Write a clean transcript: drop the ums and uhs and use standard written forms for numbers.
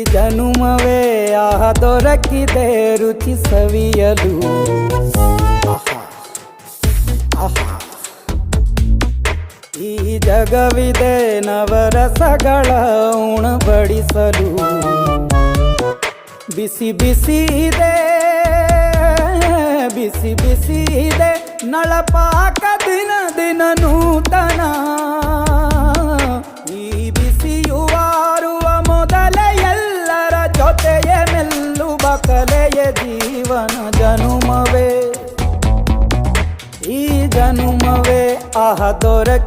ಜನುಮವೇ ಆಹ ದೊರಕಿದೆ ರುಚಿ ಸವಿಯಲು. ಆಹಾ ಆಹಾ ಈ ಜಗವಿದೆ ನವರಸಗಳ ಉಣಬಡಿಸಲು. ಬಿಸಿ ಬಿಸಿ ಇದೆ ಬಿಸಿ ಬಿಸಿ ಇದೆ ನಳಪಾಕ ದಿನ ದಿನ ನೂತನ. ಈ ಬಿಸಿಯುವಾರುವ ಮೊದಲೇ ಎಲ್ಲರ ಜೊತೆಯೇ ಮೆಲ್ಲುವ ಕಲೆಯ ಜೀವನ. ಜನುಮವೇ ಈ ಜನುಮವೇ ಆಹ ದೊರಕ